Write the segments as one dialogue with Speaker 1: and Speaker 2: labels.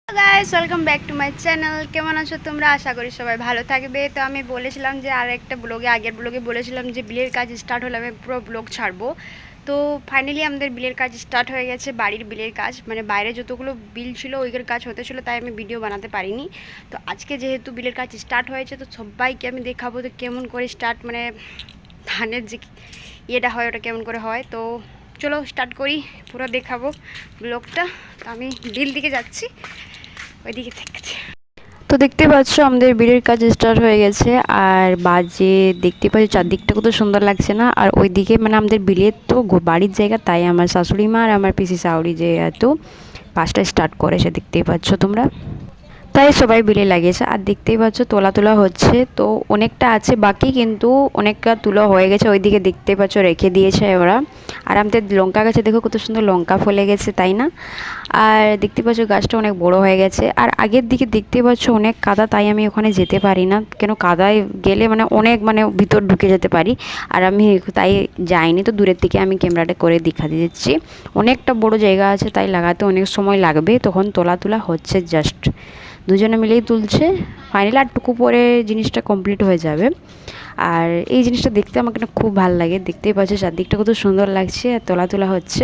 Speaker 1: Guys welcome back to my channel. কেমন আছো তোমরা? আশা করি সবাই ভালো থাকবে। তো আমি বলেছিলাম যে আগের ব্লগে বলেছিলাম যে বিলের কাজ স্টার্ট হলে আমি পুরো ব্লগ ছাড়বো। তো ফাইনালি আমাদের বিলের কাজ স্টার্ট হয়ে গেছে। বাড়ির বিলের কাজ মানে বাইরে যতগুলো বিল ছিল ওইগুলোর কাজ হতে ছিল, তাই আমি ভিডিও বানাতে পারিনি। তো আজকে যেহেতু বিলের কাজ স্টার্ট হয়েছে তো সবাইকে আমি দেখাবো তো কেমন করে স্টার্ট মানে ধানের যে ইয়েটা হয় ওটা কেমন করে হয়। তো চলো স্টার্ট করি, পুরো দেখাবো ব্লগটা। তো আমি বিল দিকে যাচ্ছি, ওইদিকে থাকছে। তো দেখতে পাচ্ছ আমাদের বিলের কাজ স্টার্ট হয়ে গেছে। আর বাজে দেখতে পাচ্ছ চারদিকটা কত সুন্দর লাগছে না? আর ওইদিকে মানে আমাদের বিলের তো বাড়ির জায়গা, তাই আমার শাশুড়ি মা আর আমার পিসি শাশুড়ি যে এত কাজটা স্টার্ট করেছে দেখতেই পাচ্ছ তোমরা। তাই সবাই বিলে লাগিয়েছে। আর দেখতেই পাচ্ছ তোলা হচ্ছে, তো অনেকটা আছে বাকি, কিন্তু অনেকটা তুলা হয়ে গেছে। ওইদিকে দেখতে পাচ্ছ রেখে দিয়েছে ওরা। আর আমাদের লঙ্কা গাছে দেখো কত সুন্দর লঙ্কা ফলে গেছে, তাই না? আর দেখতে পাচ্ছ গাছটা অনেক বড় হয়ে গেছে। আর আগের দিকে দেখতে পাচ্ছ অনেক কাদা, তাই আমি ওখানে যেতে পারি না, কেন কাদায় গেলে মানে অনেক মানে ভিতর ঢুকে যেতে পারি। আর আমি তাই যাইনি, তো দূরের থেকে আমি ক্যামেরাটা করে দেখা দিচ্ছি। অনেকটা বড় জায়গা আছে, তাই লাগাতে অনেক সময় লাগবে। তখন তোলা হচ্ছে, জাস্ট দুজনে মিলেই তুলছে। ফাইনালি আরটুকু পরে জিনিসটা কমপ্লিট হয়ে যাবে। আর এই জিনিসটা দেখতে আমাকে না খুব ভালো লাগে। দেখতেই পাচ্ছ চারদিকটা কত সুন্দর লাগছে আর তোলা হচ্ছে।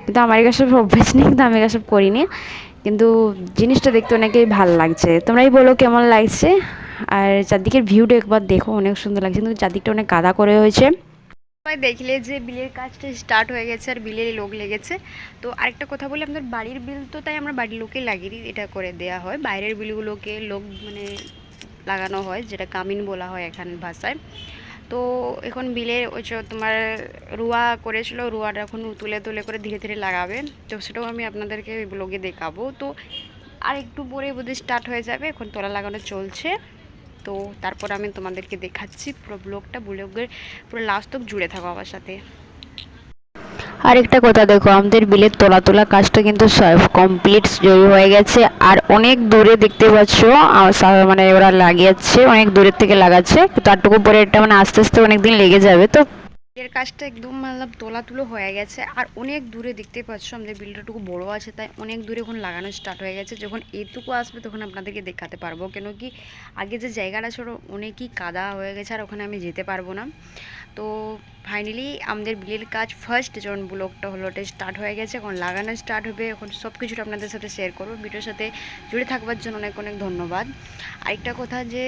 Speaker 1: কিন্তু আমার এসব অভ্যেস নেই, কিন্তু আমি এসব করিনি, কিন্তু জিনিসটা দেখতে অনেকেই ভালো লাগছে। তোমরাই বলো কেমন লাগছে। আর চারদিকের ভিউটা একবার দেখো, অনেক সুন্দর লাগছে, কিন্তু চারদিকটা অনেক কাদা করে হয়েছে। সবাই দেখলে যে বিলের কাজটা স্টার্ট হয়ে গেছে আর বিলের লোক লেগেছে। তো আরেকটা কথা বলি, আমাদের বাড়ির বিল তো তাই আমরা বাড়ির লোকে লাগিয়ে এটা করে দেওয়া হয়। বাইরের বিলগুলোকে লোক মানে লাগানো হয়, যেটা কামিন বলা হয় এখান ভাষায়। তো এখন বিলের ওই যে তোমার রুয়া করেছিল, রুয়াটা এখন তুলে করে ধীরে ধীরে লাগাবে। তো সেটাও আমি আপনাদেরকে ওই ব্লগে দেখাবো। তো আর একটু পরে বোধহয় স্টার্ট হয়ে যাবে, এখন তলা লাগানো চলছে। তো তারপর আমি তোমাদেরকে দেখাচ্ছি পুরো ব্লগের পুরো লাস্ট তক জুড়ে থাকো আমার সাথে। আরেকটা কথা দেখো, আমাদের বিলের তোলা কাজটা কিন্তু সব কমপ্লিট জয়ী হয়ে গেছে। আর অনেক দূরে দেখতে পাচ্ছ মানে ওরা লাগিয়েছে, অনেক দূরের থেকে লাগাচ্ছে। তারটুকু পরে এটা মানে আস্তে আস্তে অনেক দিন লেগে যাবে। তো এর কাজটা একদম মানে তোলা হয়ে গেছে। আর অনেক দূরে দেখতে পাচ্ছ আমাদের বিলটাটুকু বড় আছে, তাই অনেক দূরে এখন লাগানো স্টার্ট হয়ে গেছে। যখন এটুকু আসবে তখন আপনাদেরকে দেখাতে পারবো, কেন কি আগে যে জায়গাটা ছিল অনেকই কাদা হয়ে গেছে আর ওখানে আমি যেতে পারবো না। তো ফাইনালি আমাদের বিলের কাজ ফার্স্ট যখন ব্লগটা হলো ওটা স্টার্ট হয়ে গেছে, এখন লাগানো স্টার্ট হবে। এখন সব কিছুটা আপনাদের সাথে শেয়ার করবো। ভিডিওর সাথে জুড়ে থাকবার জন্য অনেক অনেক ধন্যবাদ। আরেকটা কথা যে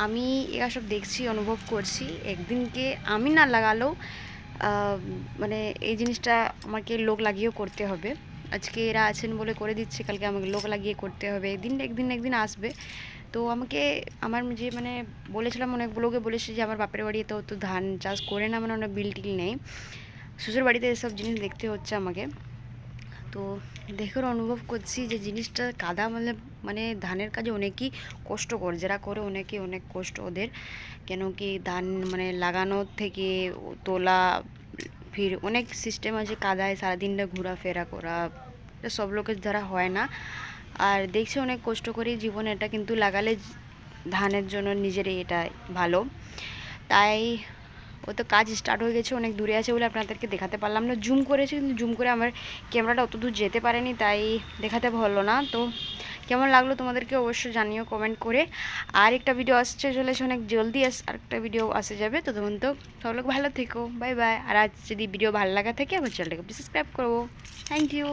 Speaker 1: আমি এরা সব দেখছি, অনুভব করছি, একদিনকে আমি না লাগালেও মানে এই জিনিসটা আমাকে লোক লাগিয়েও করতে হবে। আজকে এরা আছেন বলে করে দিচ্ছে, কালকে আমাকে লোক লাগিয়ে করতে হবে। একদিন আসবে। তো আমাকে আমার যে মানে বলেছিলাম, অনেক ব্লগে বলেছি যে আমার বাপের বাড়ি তো ধান চাষ করে না, মানে অনেক বিল টিল নেই। শ্বশুর বাড়িতে এসব জিনিস দেখতে হচ্ছে আমাকে। তো দেখে অনুভব করছি যে জিনিসটা কাদা মানে মানে ধানের কাজে অনেকই কষ্টকর, যারা করে অনেক কষ্ট ওদের। কেন কি ধান মানে লাগানোর থেকে তোলা, ফির অনেক সিস্টেম আছে, কাদায় সারাদিনটা ঘোরাফেরা করা, এটা সব লোকের দ্বারা হয় না। আর দেখছি অনেক কষ্ট করে জীবন এটা, কিন্তু লাগালে ধানের জন্য নিজেরই এটা ভালো। তাই ও তো কাজ স্টার্ট হয়ে গেছে, অনেক দূরে আছে বলে আপনাদেরকে দেখাতে পারলাম না। জুম করেছি, কিন্তু জুম করে আমার ক্যামেরাটা অত দূর যেতে পারেনি, তাই দেখাতে ভালো না। তো কেমন লাগলো তোমাদেরকে অবশ্যই জানিও কমেন্ট করে। আর একটা ভিডিও আসছে চলেছে অনেক জলদি, আরেকটা ভিডিও আসে যাবে। তো তখন তো সব লোক ভালো থেকো, বাই বাই। আর আজ যদি ভিডিও ভালো লাগা থাকে আমার চ্যানেলটাকে সাবস্ক্রাইব করবো। Thank you.